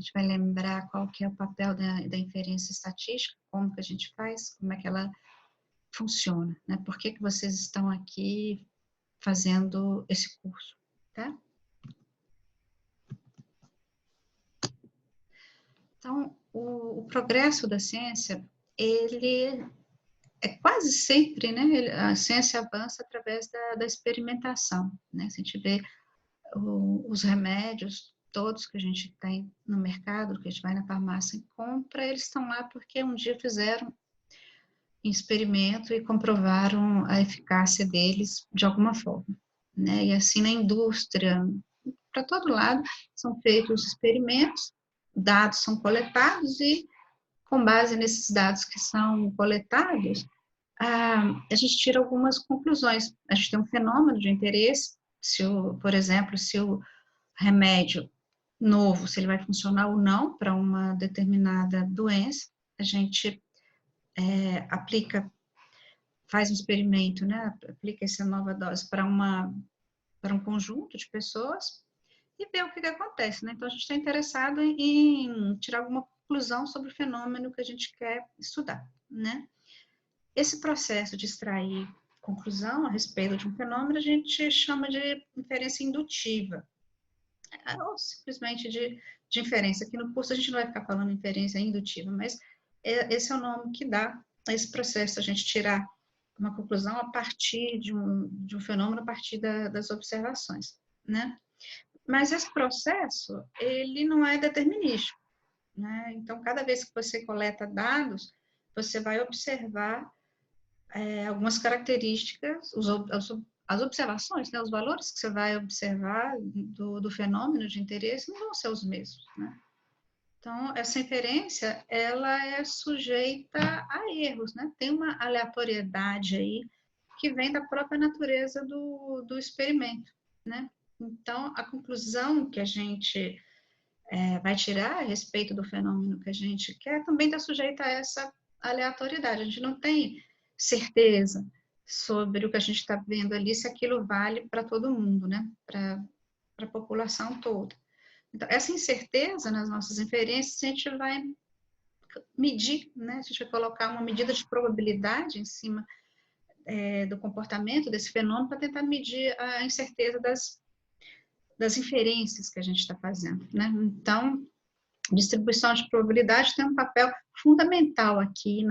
gente vai lembrar qual que é o papel da inferência estatística, como que a gente faz, como é que ela funciona, né? Por que que vocês estão aqui fazendo esse curso, tá? Então, o progresso da ciência, ele é quase sempre, né, a ciência avança através da experimentação, né? Se a gente vê os remédios todos que a gente tem no mercado, que a gente vai na farmácia e compra, eles estão lá porque um dia fizeram um experimento e comprovaram a eficácia deles de alguma forma, né? E assim na indústria, para todo lado, são feitos experimentos, dados são coletados e, com base nesses dados que são coletados, a gente tira algumas conclusões. A gente tem um fenômeno de interesse, por exemplo, se o remédio novo, se ele vai funcionar ou não para uma determinada doença, a gente faz um experimento, né, aplica essa nova dose para um conjunto de pessoas e vê o que acontece, né? Então, a gente está interessado em tirar alguma conclusão sobre o fenômeno que a gente quer estudar, né? Esse processo de extrair conclusão a respeito de um fenômeno, a gente chama de inferência indutiva, ou simplesmente de inferência. Aqui no curso a gente não vai ficar falando inferência indutiva, mas esse é o nome que dá a esse processo, a gente tirar uma conclusão a partir de um fenômeno, a partir das observações, né? Mas esse processo, ele não é determinístico, né? Então, cada vez que você coleta dados, você vai observar algumas características, as observações, né? Os valores que você vai observar do fenômeno de interesse não vão ser os mesmos, né? Então, essa inferência, ela é sujeita a erros, né? Tem uma aleatoriedade aí que vem da própria natureza do experimento, né? Então, a conclusão que a gente vai tirar a respeito do fenômeno que a gente quer também está sujeita a essa aleatoriedade. A gente não tem certeza sobre o que a gente está vendo ali, se aquilo vale para todo mundo, né? Para a população toda. Então, essa incerteza nas nossas inferências, a gente vai medir, né? A gente vai colocar uma medida de probabilidade em cima do comportamento desse fenômeno para tentar medir a incerteza das inferências que a gente está fazendo, né? Então, distribuição de probabilidade tem um papel fundamental aqui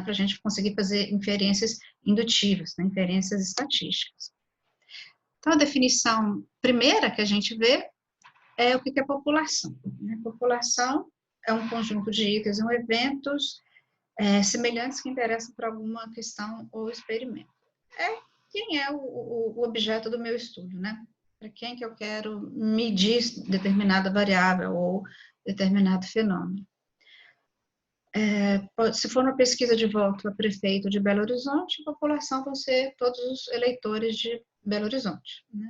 para a gente conseguir fazer inferências indutivas, né? Inferências estatísticas. Então, a definição primeira que a gente vê é o que é população, né? População é um conjunto de itens ou eventos semelhantes que interessam para alguma questão ou experimento. Quem é o objeto do meu estudo, né? Para quem que eu quero medir determinada variável ou determinado fenômeno. Se for uma pesquisa de voto a prefeito de Belo Horizonte, a população vão ser todos os eleitores de Belo Horizonte, né?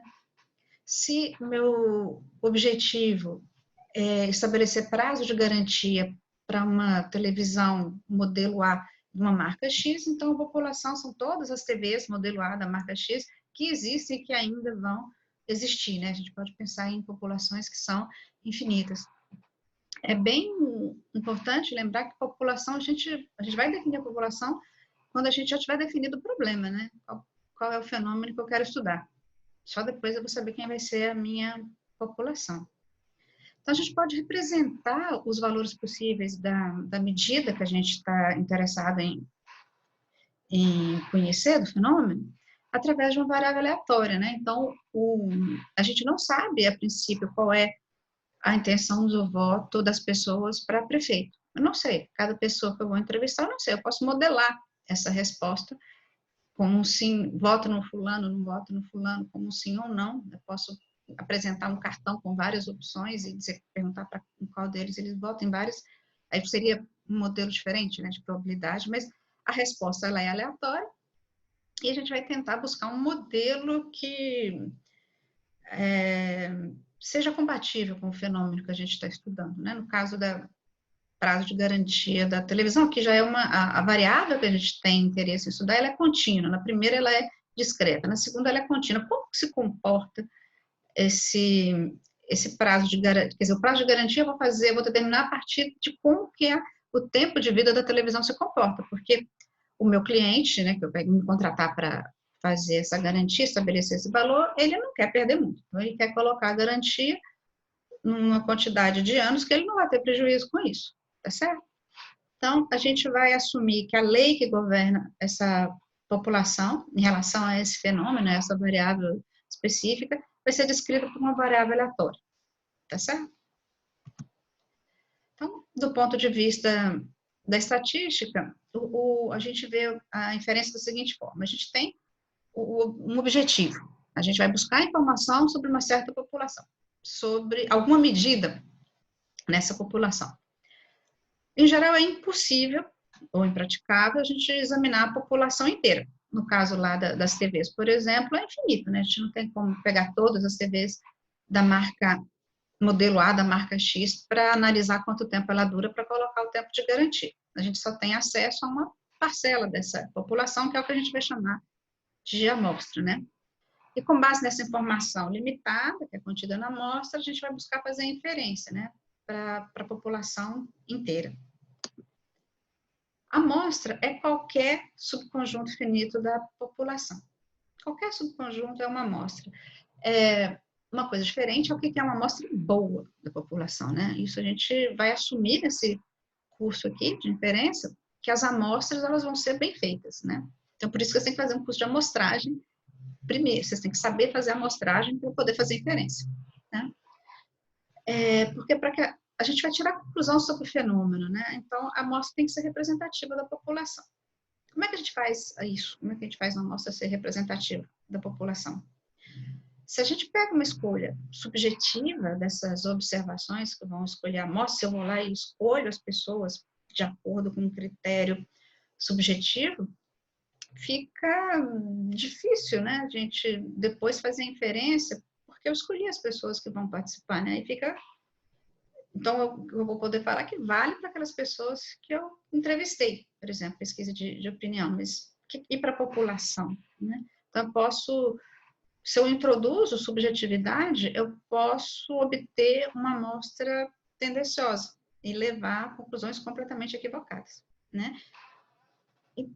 Se meu objetivo é estabelecer prazo de garantia para uma televisão modelo A de uma marca X, então a população são todas as TVs modelo A da marca X que existem e que ainda vão existir, né? A gente pode pensar em populações que são infinitas. É bem importante lembrar que a população, a gente vai definir a população quando a gente já tiver definido o problema, né? Qual é o fenômeno que eu quero estudar. Só depois eu vou saber quem vai ser a minha população. Então, a gente pode representar os valores possíveis da medida que a gente está interessado em conhecer do fenômeno, através de uma variável aleatória, né? Então, a gente não sabe, a princípio, qual é a intenção do voto das pessoas para prefeito. Eu não sei, cada pessoa que eu vou entrevistar, eu não sei, eu posso modelar essa resposta como um sim, voto no fulano, não voto no fulano, como um sim ou não. Eu posso apresentar um cartão com várias opções e perguntar para qual deles eles votam em vários. Aí seria um modelo diferente, né, de probabilidade, mas a resposta ela é aleatória e a gente vai tentar buscar um modelo que seja compatível com o fenômeno que a gente está estudando, né? No caso da prazo de garantia da televisão, que já é a variável que a gente tem interesse em estudar, ela é contínua. Na primeira, ela é discreta. Na segunda, ela é contínua. Como se comporta esse prazo de garantia, quer dizer, o prazo de garantia eu vou determinar a partir de como que é o tempo de vida da televisão se comporta, porque o meu cliente, né, que eu pego me contratar para fazer essa garantia, estabelecer esse valor, ele não quer perder muito, então ele quer colocar a garantia numa quantidade de anos que ele não vai ter prejuízo com isso, tá certo? Então, a gente vai assumir que a lei que governa essa população, em relação a esse fenômeno, essa variável específica, vai ser descrita por uma variável aleatória, tá certo? Então, do ponto de vista da estatística, a gente vê a inferência da seguinte forma: a gente tem um objetivo, a gente vai buscar informação sobre uma certa população, sobre alguma medida nessa população. Em geral, é impossível ou impraticável a gente examinar a população inteira. No caso lá das TVs, por exemplo, é infinito, né? A gente não tem como pegar todas as TVs da marca modelo A, da marca X, para analisar quanto tempo ela dura para colocar o tempo de garantia. A gente só tem acesso a uma parcela dessa população, que é o que a gente vai chamar de amostra, né? E com base nessa informação limitada, que é contida na amostra, a gente vai buscar fazer a inferência, né? Para a população inteira. A amostra é qualquer subconjunto finito da população. Qualquer subconjunto é uma amostra. Uma coisa diferente é o que é uma amostra boa da população, né? Isso a gente vai assumir nesse curso aqui de inferência, que as amostras elas vão ser bem feitas, né? Então, por isso que você tem que fazer um curso de amostragem primeiro. Vocês têm que saber fazer a amostragem para poder fazer inferência, né? Porque para que a gente vai tirar conclusão sobre o fenômeno, né? Então, a amostra tem que ser representativa da população. Como é que a gente faz isso? Como é que a gente faz uma amostra ser representativa da população? Se a gente pega uma escolha subjetiva dessas observações que vão escolher a amostra, se eu vou lá e escolho as pessoas de acordo com um critério subjetivo, fica difícil, né? A gente depois fazer inferência, porque eu escolhi as pessoas que vão participar, né? E fica... Então, eu vou poder falar que vale para aquelas pessoas que eu entrevistei, por exemplo, pesquisa de opinião, mas e para a população, né? Então, eu posso... Se eu introduzo subjetividade, eu posso obter uma amostra tendenciosa e levar a conclusões completamente equivocadas, né?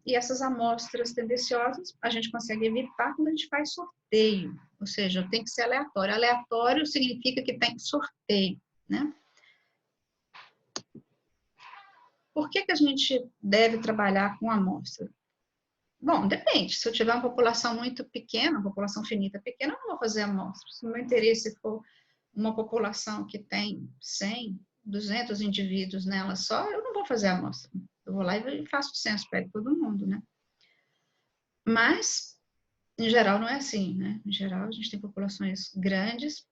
E essas amostras tendenciosas a gente consegue evitar quando a gente faz sorteio, ou seja, tem que ser aleatório. Aleatório significa que tem sorteio, né? Por que a gente deve trabalhar com amostra? Bom, depende. Se eu tiver uma população muito pequena, uma população finita pequena, eu não vou fazer amostra. Se o meu interesse for uma população que tem 100, 200 indivíduos nela só, eu não vou fazer amostra. Eu vou lá e faço o censo, pego todo mundo, né? Mas, em geral, não é assim, né? Em geral, a gente tem populações grandes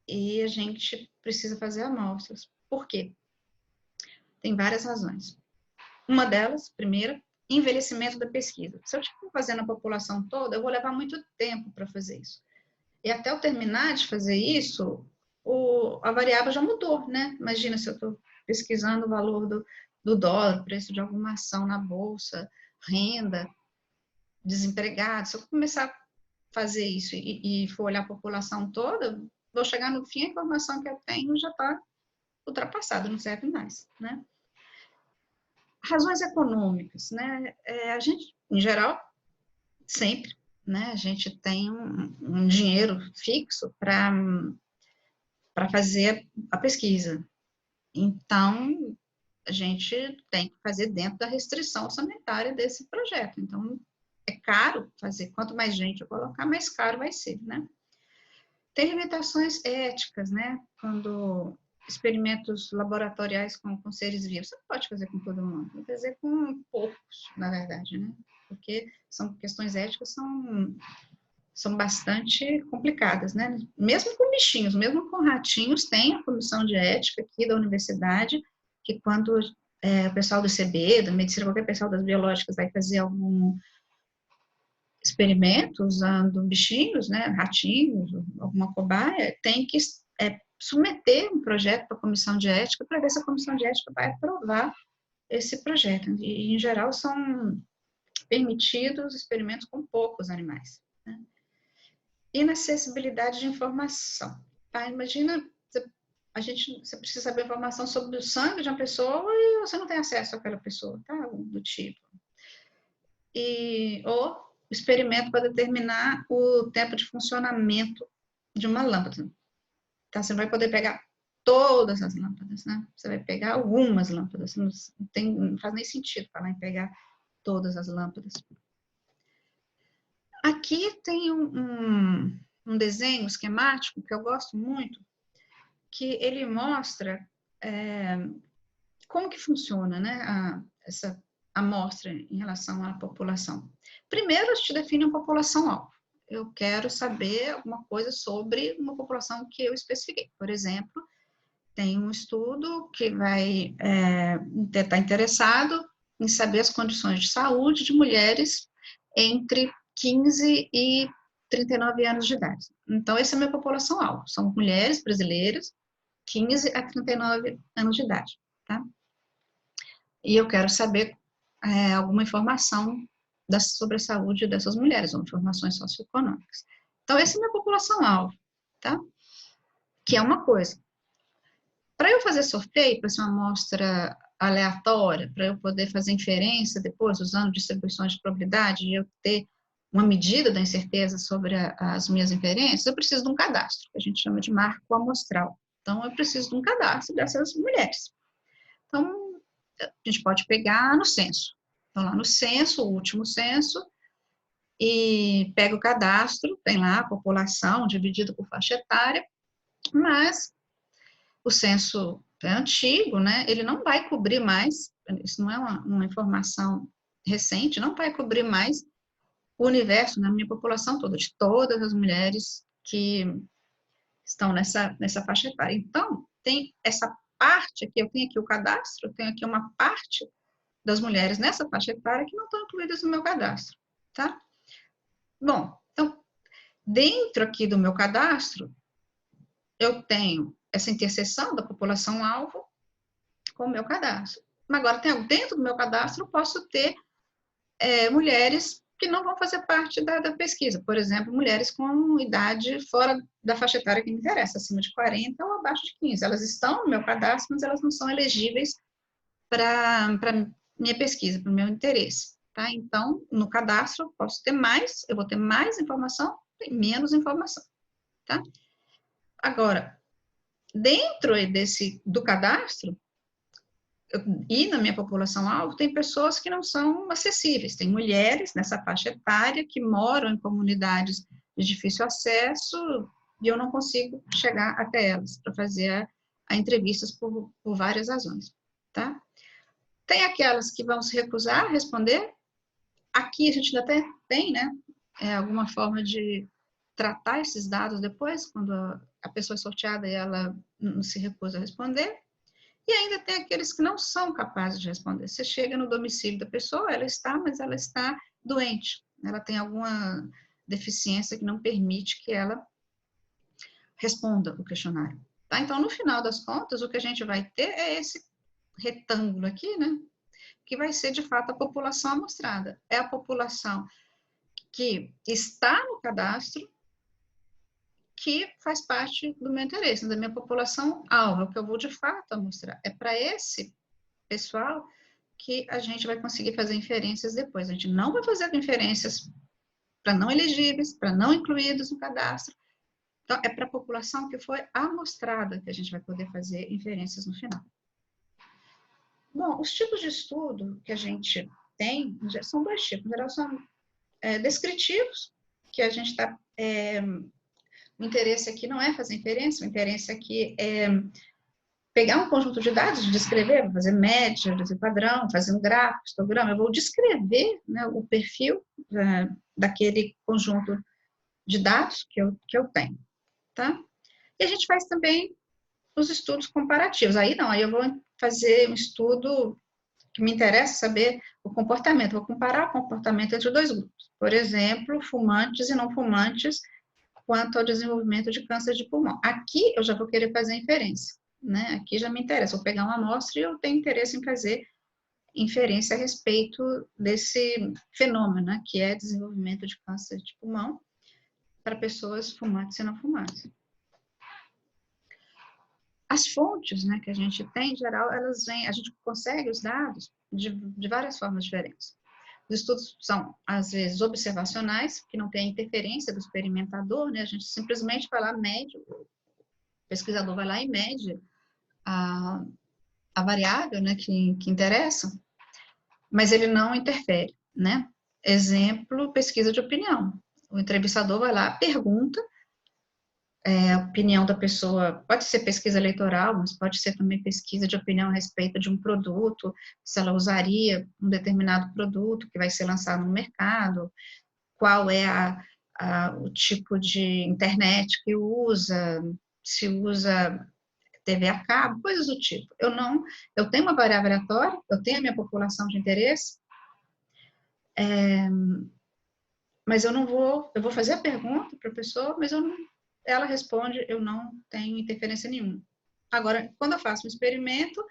e a gente precisa fazer amostras. Por quê? Tem várias razões. Uma delas, primeira, envelhecimento da pesquisa. Se eu estiver fazendo a população toda, eu vou levar muito tempo para fazer isso. E até eu terminar de fazer isso, a variável já mudou, né? Imagina se eu estou pesquisando o valor do dólar, preço de alguma ação na bolsa, renda, desempregados. Se eu começar a fazer isso e for olhar a população toda, vou chegar no fim, a informação que eu tenho já está ultrapassada, não serve mais, né? Razões econômicas, né? A gente, em geral, sempre, né? A gente tem um dinheiro fixo para fazer a pesquisa. Então, a gente tem que fazer dentro da restrição orçamentária desse projeto. Então, é caro fazer. Quanto mais gente eu colocar, mais caro vai ser, né? Tem limitações éticas, né? Quando experimentos laboratoriais com seres vivos, você não pode fazer com todo mundo, tem que fazer com poucos, na verdade, né? Porque são questões éticas são bastante complicadas, né? Mesmo com bichinhos, mesmo com ratinhos, tem a comissão de ética aqui da universidade, que quando o pessoal do CB, da medicina, qualquer pessoal das biológicas vai fazer algum experimento usando bichinhos, né, ratinhos, alguma cobaia, tem que submeter um projeto para a comissão de ética para ver se a comissão de ética vai aprovar esse projeto. E, em geral, são permitidos experimentos com poucos animais, né? Inacessibilidade de informação. Tá? Imagina, você precisa saber informação sobre o sangue de uma pessoa e você não tem acesso àquela pessoa, tá? Do tipo. Ou experimento para determinar o tempo de funcionamento de uma lâmpada. Então, você não vai poder pegar todas as lâmpadas, né? Você vai pegar algumas lâmpadas. Não faz nem sentido falar em pegar todas as lâmpadas. Aqui tem um desenho esquemático que eu gosto muito, que ele mostra como que funciona, né, essa amostra em relação à população. Primeiro, a gente define uma população-alvo. Eu quero saber alguma coisa sobre uma população que eu especifiquei. Por exemplo, tem um estudo que vai estar interessado em saber as condições de saúde de mulheres entre 15 e 39 anos de idade. Então, essa é a minha população-alvo. São mulheres brasileiras, 15 a 39 anos de idade, tá? E eu quero saber alguma informação sobre a saúde dessas mulheres, ou informações socioeconômicas. Então, essa é a minha população-alvo, tá? Que é uma coisa. Para eu fazer sorteio, para ser uma amostra aleatória, para eu poder fazer inferência depois, usando distribuições de probabilidade, e eu ter uma medida da incerteza sobre as minhas inferências, eu preciso de um cadastro, que a gente chama de marco amostral. Então, eu preciso de um cadastro dessas mulheres. Então, a gente pode pegar no censo. Então, lá no censo, o último censo, e pega o cadastro, tem lá a população dividida por faixa etária, mas o censo é antigo, né? Ele não vai cobrir mais, isso não é uma informação recente, não vai cobrir mais o universo, na minha população toda, de todas as mulheres que estão nessa faixa etária. Então, tem essa parte aqui, eu tenho aqui o cadastro, eu tenho aqui uma parte das mulheres nessa faixa etária que não estão incluídas no meu cadastro, tá? Bom, então, dentro aqui do meu cadastro, eu tenho essa interseção da população-alvo com o meu cadastro. Agora, dentro do meu cadastro, eu posso ter mulheres que não vão fazer parte da pesquisa. Por exemplo, mulheres com idade fora da faixa etária que me interessa, acima de 40 ou abaixo de 15. Elas estão no meu cadastro, mas elas não são elegíveis para minha pesquisa, para o meu interesse. Tá? Então, no cadastro, eu posso ter mais, eu vou ter mais informação e menos informação. Tá? Agora, dentro do cadastro, e na minha população-alvo, tem pessoas que não são acessíveis. Tem mulheres nessa faixa etária que moram em comunidades de difícil acesso e eu não consigo chegar até elas para fazer a entrevistas por várias razões, tá? Tem aquelas que vão se recusar a responder. Aqui a gente até tem, né, alguma forma de tratar esses dados depois, quando a pessoa é sorteada e ela não se recusa a responder. E ainda tem aqueles que não são capazes de responder. Você chega no domicílio da pessoa, mas ela está doente. Ela tem alguma deficiência que não permite que ela responda o questionário. Tá? Então, no final das contas, o que a gente vai ter é esse retângulo aqui, né? Que vai ser, de fato, a população amostrada. É a população que está no cadastro, que faz parte do meu interesse, da minha população-alvo, que eu vou, de fato, amostrar. É para esse pessoal que a gente vai conseguir fazer inferências depois. A gente não vai fazer inferências para não elegíveis, para não incluídos no cadastro. Então, é para a população que foi amostrada que a gente vai poder fazer inferências no final. Bom, os tipos de estudo que a gente tem são dois tipos. Em geral, são descritivos, que a gente está... o interesse aqui não é fazer inferência, o interesse aqui é pegar um conjunto de dados, descrever, fazer média, fazer padrão, fazer um gráfico, histograma, eu vou descrever, né, o perfil daquele conjunto de dados que eu tenho, tá? E a gente faz também os estudos comparativos. Aí eu vou fazer um estudo que me interessa saber o comportamento, vou comparar o comportamento entre dois grupos. Por exemplo, fumantes e não fumantes quanto ao desenvolvimento de câncer de pulmão. Aqui eu já vou querer fazer inferência. Né? Aqui já me interessa, vou pegar uma amostra e eu tenho interesse em fazer inferência a respeito desse fenômeno, né? Que é desenvolvimento de câncer de pulmão para pessoas fumantes e não fumantes. As fontes, né, que a gente tem, em geral, elas vêm, a gente consegue os dados de várias formas diferentes. Os estudos são, às vezes, observacionais, que não tem interferência do experimentador, né, a gente simplesmente vai lá, mede, o pesquisador vai lá e mede a variável, né, que interessa, mas ele não interfere, né? Exemplo, pesquisa de opinião. O entrevistador vai lá, pergunta a opinião da pessoa, pode ser pesquisa eleitoral, mas pode ser também pesquisa de opinião a respeito de um produto, se ela usaria um determinado produto que vai ser lançado no mercado, qual é o tipo de internet que usa, se usa TV a cabo, coisas do tipo. Eu tenho uma variável aleatória, eu tenho a minha população de interesse, mas eu vou fazer a pergunta para a pessoa, mas ela responde, eu não tenho interferência nenhuma. Agora, quando eu faço um experimento,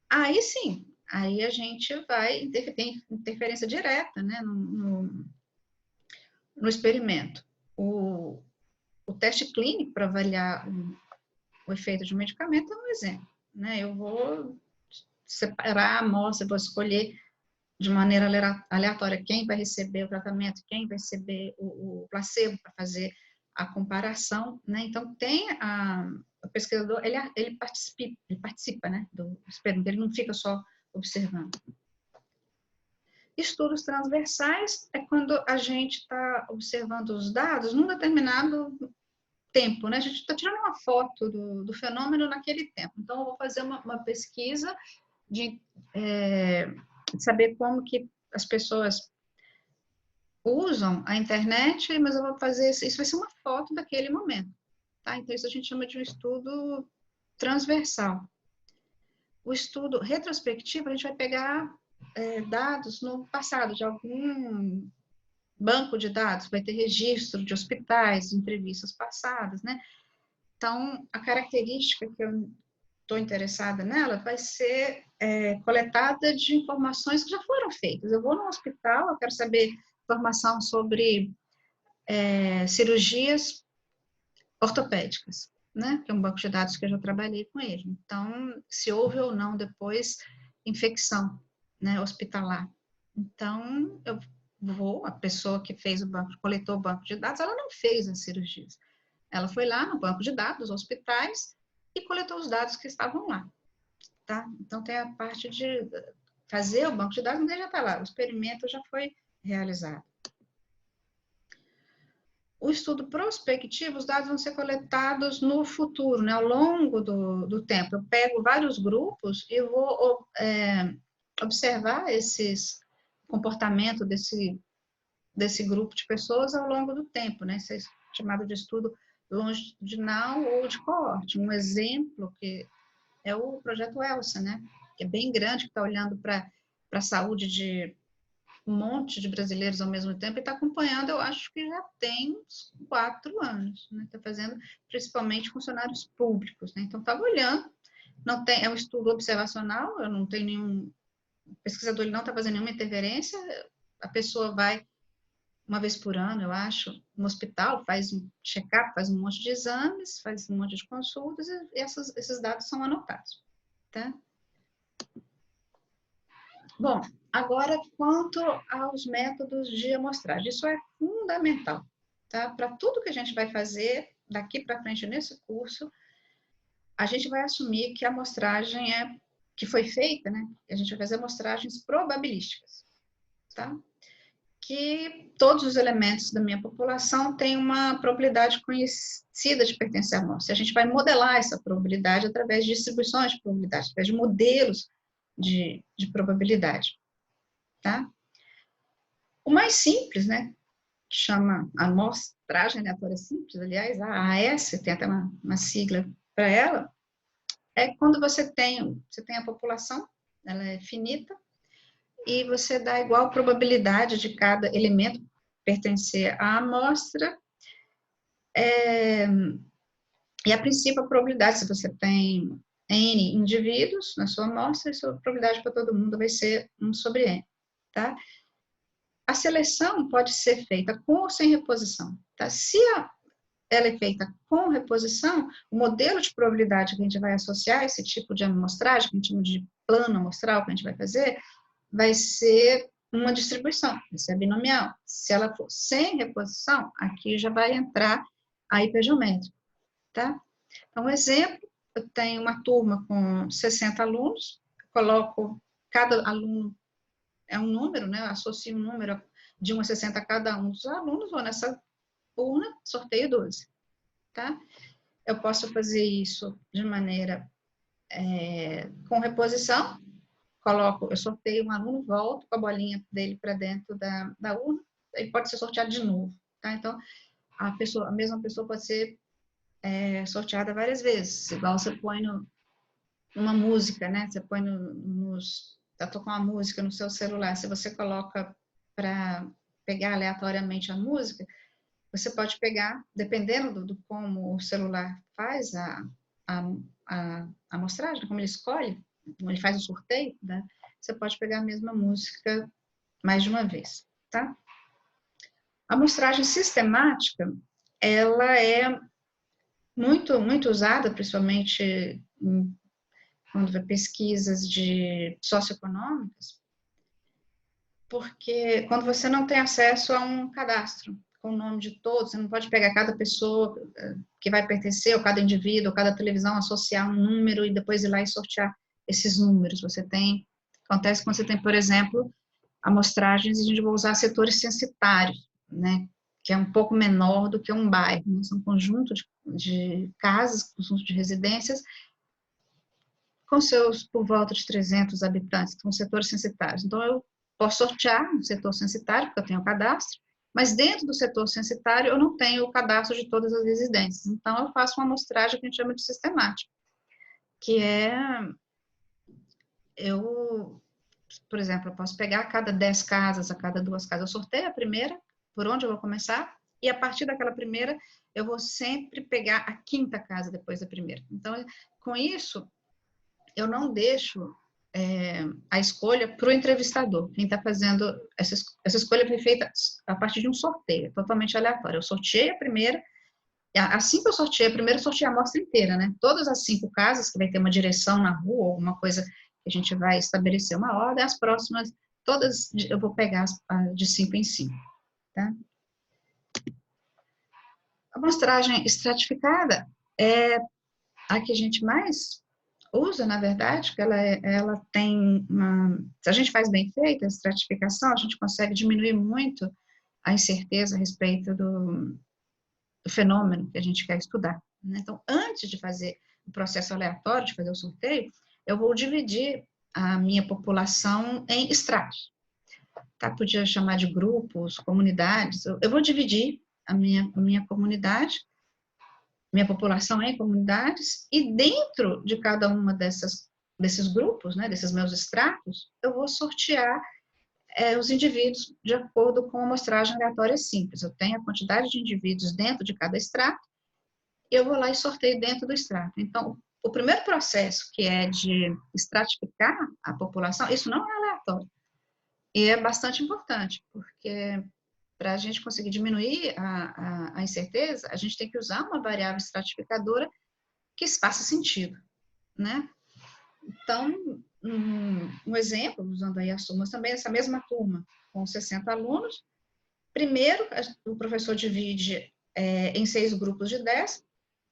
aí sim, aí a gente vai tem interferência direta, né, no experimento. O teste clínico para avaliar o efeito de um medicamento é um exemplo, né? Eu vou separar a amostra, vou escolher de maneira aleatória quem vai receber o tratamento, quem vai receber o placebo para fazer a comparação, né? Então, o pesquisador, ele participa, né, do experimento, ele não fica só observando. Estudos transversais é quando a gente está observando os dados num determinado tempo, né? A gente está tirando uma foto do fenômeno naquele tempo. Então, eu vou fazer uma pesquisa de saber como que as pessoas usam a internet, mas eu vou fazer isso vai ser uma foto daquele momento, tá? Então, isso a gente chama de um estudo transversal. O estudo retrospectivo, a gente vai pegar dados no passado, de algum banco de dados, vai ter registro de hospitais, de entrevistas passadas, né? Então, a característica que eu estou interessada nela vai ser coletada de informações que já foram feitas. Eu vou no hospital, eu quero saber informação sobre cirurgias ortopédicas, né? Que é um banco de dados que eu já trabalhei com ele. Então, se houve ou não depois infecção, né, hospitalar. Então, a pessoa que fez coletou o banco de dados, ela não fez as cirurgias. Ela foi lá no banco de dados, hospitais, e coletou os dados que estavam lá, tá? Então, tem a parte de fazer o banco de dados, mas já está lá, o experimento já foi realizado. O estudo prospectivo, os dados vão ser coletados no futuro, né, ao longo do tempo. Eu pego vários grupos e vou observar o comportamento desse grupo de pessoas ao longo do tempo, né? Isso é chamado de estudo longitudinal ou de coorte. Um exemplo que é o projeto ELSA, né? Que é bem grande, que está olhando para a saúde de um monte de brasileiros ao mesmo tempo e está acompanhando, eu acho que já tem uns 4 anos, né? Está fazendo principalmente funcionários públicos, né? Então, estava olhando, é um estudo observacional, eu não tenho nenhum, o pesquisador ele não está fazendo nenhuma interferência, a pessoa vai uma vez por ano, eu acho, no hospital, faz um check-up, faz um monte de exames, faz um monte de consultas e esses dados são anotados, tá? Bom, agora quanto aos métodos de amostragem, isso é fundamental, tá? Para tudo que a gente vai fazer daqui para frente nesse curso, a gente vai assumir que a amostragem que foi feita, né? A gente vai fazer amostragens probabilísticas, tá? Que todos os elementos da minha população têm uma probabilidade conhecida de pertencer à amostra. A gente vai modelar essa probabilidade através de distribuições de probabilidade, através de modelos de probabilidade, tá? O mais simples, né, que chama amostragem aleatória simples, aliás, a AS, tem até uma sigla para ela, é quando você tem a população, ela é finita, e você dá igual probabilidade de cada elemento pertencer à amostra, e a princípio a probabilidade, se você tem N indivíduos na sua amostra, a sua probabilidade para todo mundo vai ser 1 sobre N, tá? A seleção pode ser feita com ou sem reposição, tá? Se ela é feita com reposição, o modelo de probabilidade que a gente vai associar a esse tipo de amostragem, que a gente chama de plano amostral que a gente vai fazer, vai ser uma distribuição, vai ser binomial. Se ela for sem reposição, aqui já vai entrar a hipergeométrica, tá? Então, um exemplo, eu tenho uma turma com 60 alunos, coloco cada aluno, é um número, né? Eu associo um número de 1 a 60 a cada um dos alunos, vou nessa urna, sorteio 12, tá? Eu posso fazer isso de maneira com reposição, eu sorteio um aluno, volto com a bolinha dele para dentro da urna, ele pode ser sorteado de novo, tá? Então, a mesma pessoa pode ser sorteada várias vezes, igual você põe numa música, né? Você põe tá tocando uma música no seu celular, se você coloca para pegar aleatoriamente a música, você pode pegar, dependendo do como o celular faz a amostragem, como ele escolhe, como ele faz o sorteio, né? Você pode pegar a mesma música mais de uma vez, tá? A amostragem sistemática, ela é muito, muito usada, principalmente quando vê pesquisas de socioeconômicas, porque quando você não tem acesso a um cadastro com o nome de todos, você não pode pegar cada pessoa que vai pertencer, ou cada indivíduo, ou cada televisão, associar um número e depois ir lá e sortear esses números. Acontece quando você tem, por exemplo, amostragens, e a gente vai usar setores censitários, né, que é um pouco menor do que um bairro, né? São um conjunto de casas, conjunto de residências, com seus por volta de 300 habitantes, são setores censitários. Então, eu posso sortear um setor censitário, porque eu tenho o cadastro, mas dentro do setor censitário eu não tenho o cadastro de todas as residências. Então, eu faço uma amostragem que a gente chama de sistemática, que por exemplo, eu posso pegar a cada 10 casas, a cada 2 casas, eu sorteio a primeira, por onde eu vou começar, e a partir daquela primeira, eu vou sempre pegar a quinta casa depois da primeira. Então, com isso, eu não deixo a escolha para o entrevistador. Quem está fazendo essa escolha foi feita a partir de um sorteio, totalmente aleatório. Eu sorteei a primeira, assim que eu sorteei a primeira, eu sorteei a amostra inteira, né? Todas as 5 casas, que vai ter uma direção na rua, alguma coisa que a gente vai estabelecer uma ordem, as próximas, todas eu vou pegar de 5 em 5, tá? A amostragem estratificada é a que a gente mais usa, na verdade, que ela tem se a gente faz bem feita a estratificação, a gente consegue diminuir muito a incerteza a respeito do fenômeno que a gente quer estudar, né? Então, antes de fazer o processo aleatório, de fazer o sorteio, eu vou dividir a minha população em estratos, tá? Podia chamar de grupos, comunidades, eu vou dividir a minha comunidade, minha população em comunidades, e dentro de cada uma desses grupos, né, desses meus estratos, eu vou sortear os indivíduos de acordo com a amostragem aleatória simples. Eu tenho a quantidade de indivíduos dentro de cada extrato, e eu vou lá e sorteio dentro do extrato. Então, o primeiro processo, que é de estratificar a população, isso não é aleatório. E é bastante importante, porque para a gente conseguir diminuir a incerteza, a gente tem que usar uma variável estratificadora que faça sentido, né? Então, um exemplo, usando aí as turmas também, essa mesma turma, com 60 alunos, primeiro o professor divide em 6 grupos de 10,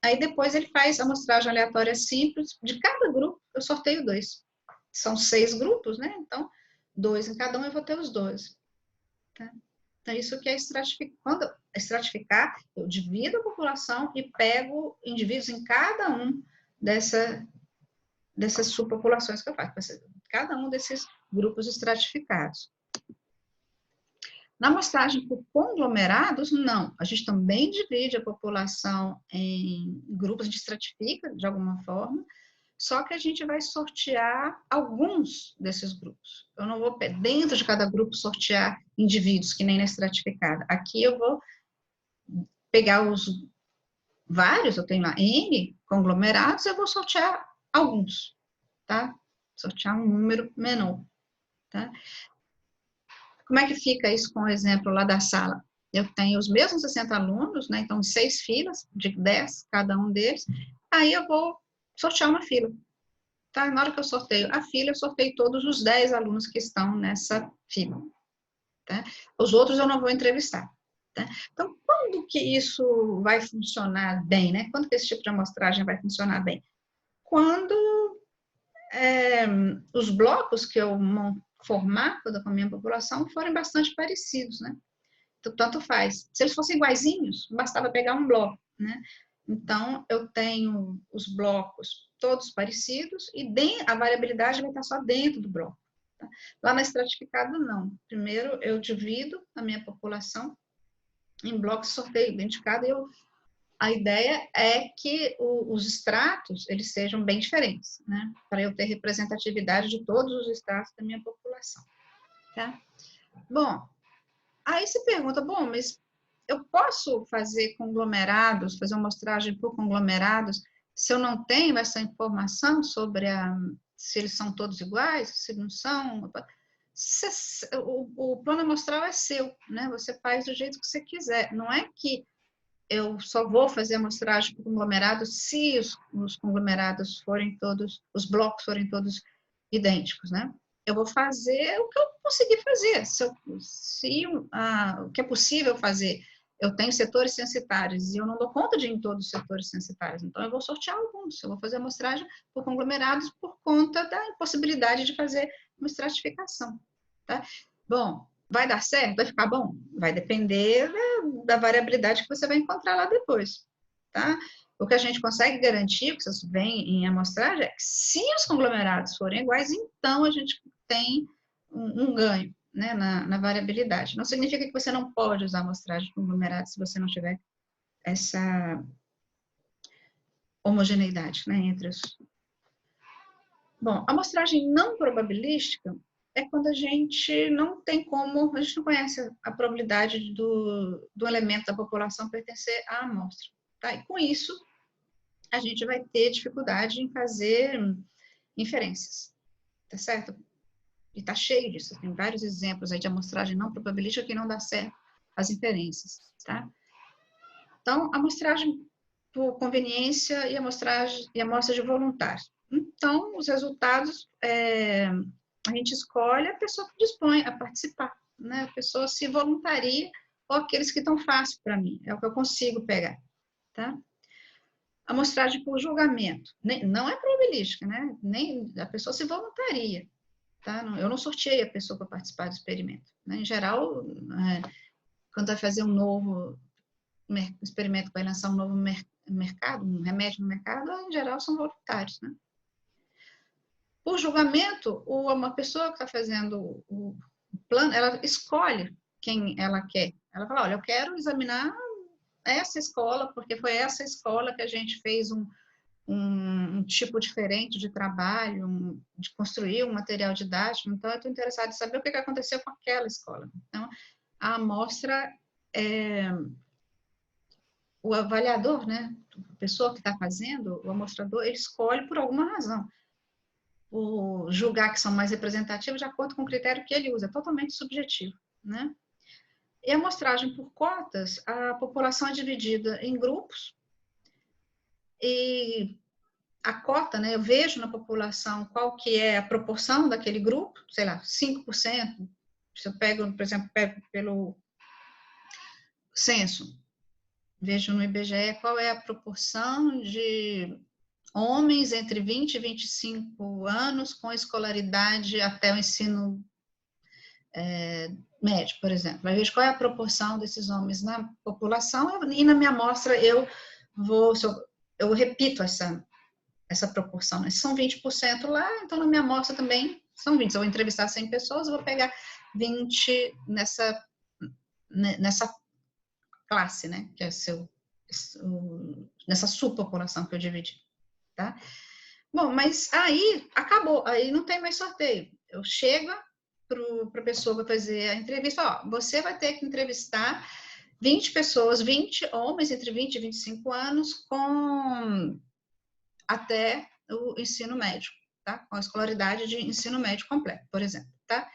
aí depois ele faz a amostragem aleatória simples, de cada grupo eu sorteio 2. São 6 grupos, né? Então, 2 em cada um eu vou ter os 2. Tá? Então, isso que é estratificar. Quando estratificar, eu divido a população e pego indivíduos em cada um dessas subpopulações que eu faço, cada um desses grupos estratificados. Na amostragem por conglomerados, não. A gente também divide a população em grupos, a gente estratifica de alguma forma, só que a gente vai sortear alguns desses grupos. Eu não vou, dentro de cada grupo, sortear indivíduos, que nem na estratificada. Aqui eu vou pegar os vários, eu tenho lá N conglomerados, eu vou sortear alguns, tá? Sortear um número menor, tá? Como é que fica isso com o exemplo lá da sala? eu tenho os mesmos 60 alunos, né? Então, 6 filas, de 10 cada um deles, aí eu vou sortear uma fila. Tá? Na hora que eu sorteio a fila, eu sorteio todos os 10 alunos que estão nessa fila. Tá? Os outros eu não vou entrevistar. Tá? Então, quando que isso vai funcionar bem, né? Quando que esse tipo de amostragem vai funcionar bem? Quando os blocos que eu formar com a minha população forem bastante parecidos, né? Então, tanto faz. Se eles fossem iguaizinhos, bastava pegar um bloco, né? Então, eu tenho os blocos todos parecidos e a variabilidade vai estar só dentro do bloco. Tá? Lá na estratificada, não. Primeiro, eu divido a minha população em blocos de sorteio identificado e a ideia é que os estratos, eles sejam bem diferentes, né? Para eu ter representatividade de todos os estratos da minha população, tá? Bom, aí se pergunta, bom, mas eu posso fazer conglomerados, fazer uma amostragem por conglomerados, se eu não tenho essa informação sobre se eles são todos iguais, se não são? O plano amostral é seu, né? Você faz do jeito que você quiser. Não é que eu só vou fazer amostragem por conglomerados se os conglomerados forem todos, os blocos forem todos idênticos, né? Eu vou fazer o que eu conseguir fazer. O que é possível fazer, eu tenho setores censitários e eu não dou conta de ir em todos os setores censitários, então eu vou sortear alguns. Eu vou fazer amostragem por conglomerados por conta da impossibilidade de fazer uma estratificação, tá? Bom, vai dar certo? Vai ficar bom? Vai depender da variabilidade que você vai encontrar lá depois, tá? O que a gente consegue garantir, que vocês veem em amostragem, é que se os conglomerados forem iguais, então a gente tem um ganho, né, na variabilidade. Não significa que você não pode usar amostragem de conglomerados se você não tiver essa homogeneidade, né, entre os... Bom, a amostragem não probabilística é quando a gente não tem como, a gente não conhece a probabilidade do elemento da população pertencer à amostra. Tá? E com isso, a gente vai ter dificuldade em fazer inferências, tá certo? E tá cheio disso, tem vários exemplos aí de amostragem não probabilística que não dá certo as inferências, tá? Então, amostragem por conveniência e amostra de voluntários. Então, os resultados, a gente escolhe a pessoa que dispõe a participar, né? A pessoa se voluntaria ou aqueles que estão fácil para mim, é o que eu consigo pegar, tá? Amostragem por julgamento, não é probabilística, né? Nem a pessoa se voluntaria, tá? Eu não sorteei a pessoa para participar do experimento, né? Em geral, quando vai fazer um novo experimento, vai lançar um novo mercado, um remédio no mercado, em geral são voluntários, né? Por julgamento, uma pessoa que está fazendo o plano, ela escolhe quem ela quer. Ela fala, olha, eu quero examinar essa escola, porque foi essa escola que a gente fez um tipo diferente de trabalho, de construir um material didático, então eu estou interessada em saber o que aconteceu com aquela escola. Então, a amostra, o avaliador, né, a pessoa que está fazendo, o amostrador, ele escolhe por alguma razão. O julgar que são mais representativos de acordo com o critério que ele usa, é totalmente subjetivo, né? E a amostragem por cotas, a população é dividida em grupos e a cota, né, eu vejo na população qual que é a proporção daquele grupo, sei lá, 5%, se eu pego, por exemplo, pelo censo, vejo no IBGE qual é a proporção de homens entre 20 e 25 anos com escolaridade até o ensino médio, por exemplo. Vai ver qual é a proporção desses homens na população e na minha amostra eu repito essa proporção. Né? Se são 20% lá, então na minha amostra também são 20. Se eu vou entrevistar 100 pessoas, eu vou pegar 20 nessa classe, né? Que é nessa subpopulação que eu dividi, tá? Bom, mas aí acabou, aí não tem mais sorteio. Eu chego para a pessoa vai fazer a entrevista, ó, você vai ter que entrevistar 20 pessoas, 20 homens entre 20 e 25 anos com até o ensino médio, tá? Com a escolaridade de ensino médio completo, por exemplo, tá?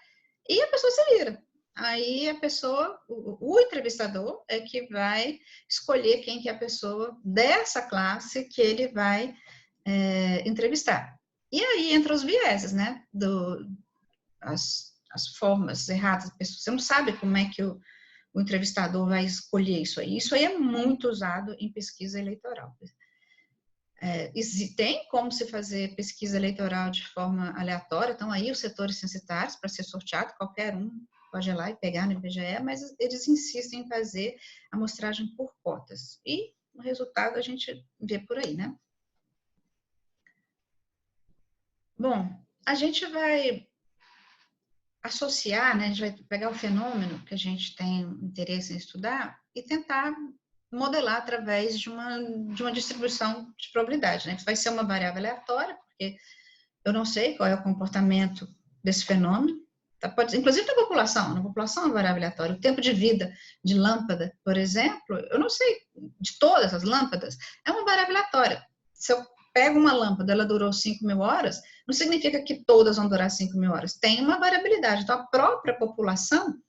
E a pessoa se vira. aí a pessoa, o entrevistador é que vai escolher quem que é a pessoa dessa classe que ele vai entrevistar. E aí entra os vieses, né? As formas erradas. Você não sabe como é que o entrevistador vai escolher isso aí. Isso aí é muito usado em pesquisa eleitoral. Tem como se fazer pesquisa eleitoral de forma aleatória, então aí os setores censitários para ser sorteado, qualquer um pode ir lá e pegar no IBGE, mas eles insistem em fazer a amostragem por cotas. E o resultado a gente vê por aí, né? Bom, a gente vai associar, né? A gente vai pegar o fenômeno que a gente tem interesse em estudar e tentar modelar através de uma distribuição de probabilidade, né? Vai ser uma variável aleatória, porque eu não sei qual é o comportamento desse fenômeno, tá? Inclusive na população é uma variável aleatória. O tempo de vida de lâmpada, por exemplo, eu não sei de todas as lâmpadas, é uma variável aleatória. Se eu pego uma lâmpada, ela durou 5.000 horas, não significa que todas vão durar 5.000 horas. Tem uma variabilidade. Então, a própria população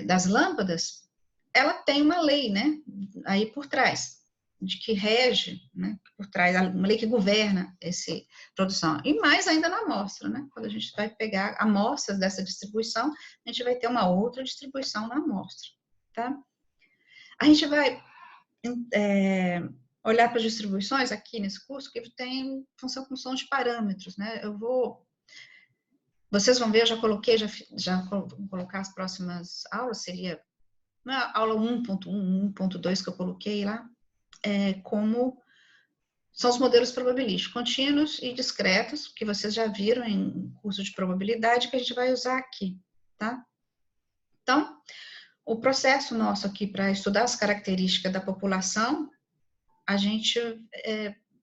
das lâmpadas, ela tem uma lei, né, aí por trás, de que rege, né, por trás, uma lei que governa essa produção. E mais ainda na amostra, né, quando a gente vai pegar amostras dessa distribuição, a gente vai ter uma outra distribuição na amostra, tá? A gente vai olhar para as distribuições aqui nesse curso, que tem função de parâmetros, né? Vocês vão ver, eu já coloquei, já vou colocar as próximas aulas, seria na aula 1.1, 1.2 que eu coloquei lá, como são os modelos probabilísticos, contínuos e discretos, que vocês já viram em curso de probabilidade, que a gente vai usar aqui, tá? Então, o processo nosso aqui para estudar as características da população, a gente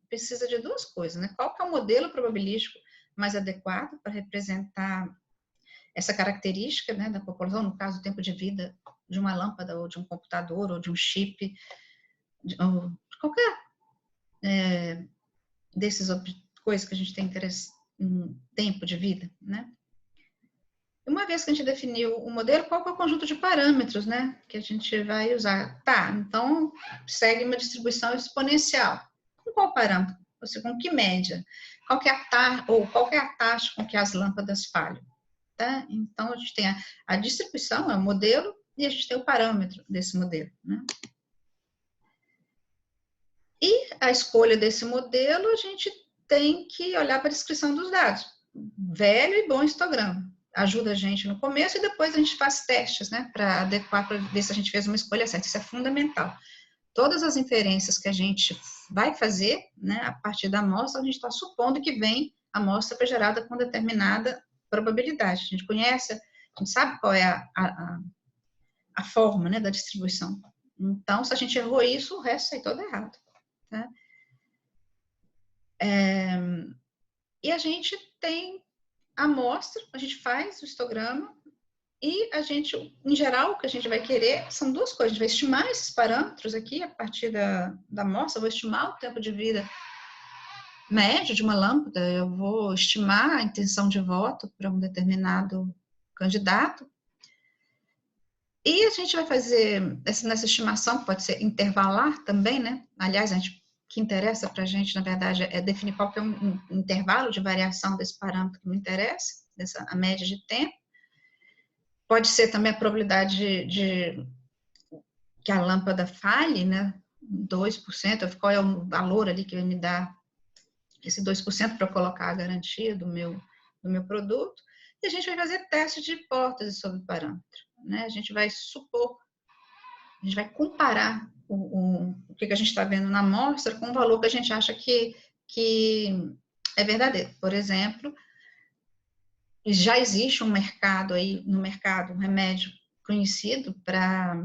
precisa de duas coisas, né? Qual que é o modelo probabilístico mais adequado para representar essa característica, né, da população, no caso, o tempo de vida de uma lâmpada, ou de um computador, ou de um chip, ou de qualquer dessas coisas que a gente tem interesse em tempo de vida, né? Uma vez que a gente definiu o modelo, qual que é o conjunto de parâmetros, né, que a gente vai usar? Tá, então, segue uma distribuição exponencial. Com qual parâmetro? Ou seja, com que média? Qual que é a taxa com que as lâmpadas falham? Tá? Então, a gente tem a distribuição, é o modelo, e a gente tem o parâmetro desse modelo, né? E a escolha desse modelo, a gente tem que olhar para a descrição dos dados. Velho e bom histograma. Ajuda a gente no começo e depois a gente faz testes, né, para adequar, para ver se a gente fez uma escolha certa. Isso é fundamental. Todas as inferências que a gente vai fazer, né, a partir da amostra, a gente está supondo que vem a amostra foi gerada com determinada probabilidade. A gente conhece, a gente sabe qual é a forma, né, da distribuição. Então, se a gente errou isso, o resto sai todo errado. Tá? E a gente tem a amostra, a gente faz o histograma e a gente, em geral, o que a gente vai querer são duas coisas. A gente vai estimar esses parâmetros aqui a partir da amostra, eu vou estimar o tempo de vida médio de uma lâmpada, eu vou estimar a intenção de voto para um determinado candidato. E a gente vai fazer nessa estimação, que pode ser intervalar também, né? Aliás, o que interessa para a gente, na verdade, é definir qual que é um intervalo de variação desse parâmetro que me interessa, a média de tempo. Pode ser também a probabilidade de que a lâmpada falhe, né? 2%, qual é o valor ali que vai me dar esse 2% para eu colocar a garantia do meu produto. E a gente vai fazer testes de hipótese sobre o parâmetro, né? A gente vai supor, a gente vai comparar o que a gente está vendo na amostra com o valor que a gente acha que é verdadeiro. Por exemplo, já existe um mercado aí, no mercado, um remédio conhecido para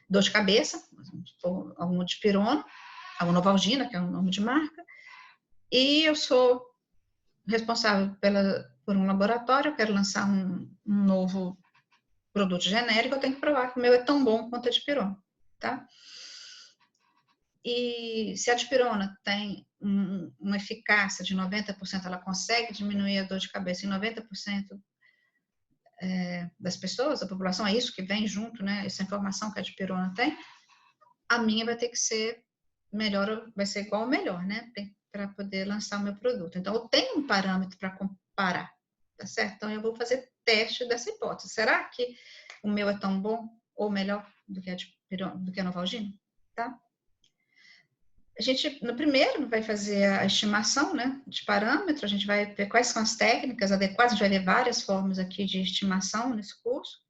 dor de cabeça, a Multipirona, a Novalgina, que é um nome de marca, e eu sou responsável por um laboratório, eu quero lançar um novo produto genérico, eu tenho que provar que o meu é tão bom quanto a dipirona, tá? E se a dipirona tem uma eficácia de 90%, ela consegue diminuir a dor de cabeça em 90% das pessoas, da população, é isso que vem junto, né? Essa informação que a dipirona tem, a minha vai ter que ser melhor, vai ser igual ou melhor, né? Para poder lançar o meu produto. Então, eu tenho um parâmetro para comparar, tá certo? Então, eu vou fazer teste dessa hipótese. Será que o meu é tão bom ou melhor do que a Novalgina? Tá? A gente, no primeiro, vai fazer a estimação, né, de parâmetro, a gente vai ver quais são as técnicas adequadas, a gente vai ver várias formas aqui de estimação nesse curso,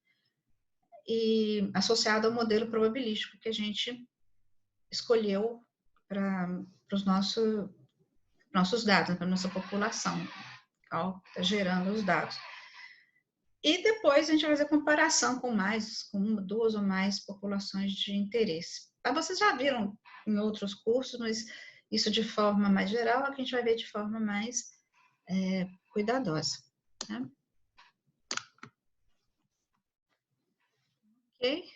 e associado ao modelo probabilístico que a gente escolheu para os nossos dados, para a nossa população, está gerando os dados. E depois a gente vai fazer comparação com uma, duas ou mais populações de interesse. Vocês já viram em outros cursos, mas isso de forma mais geral, a gente vai ver de forma mais cuidadosa. Né? Ok?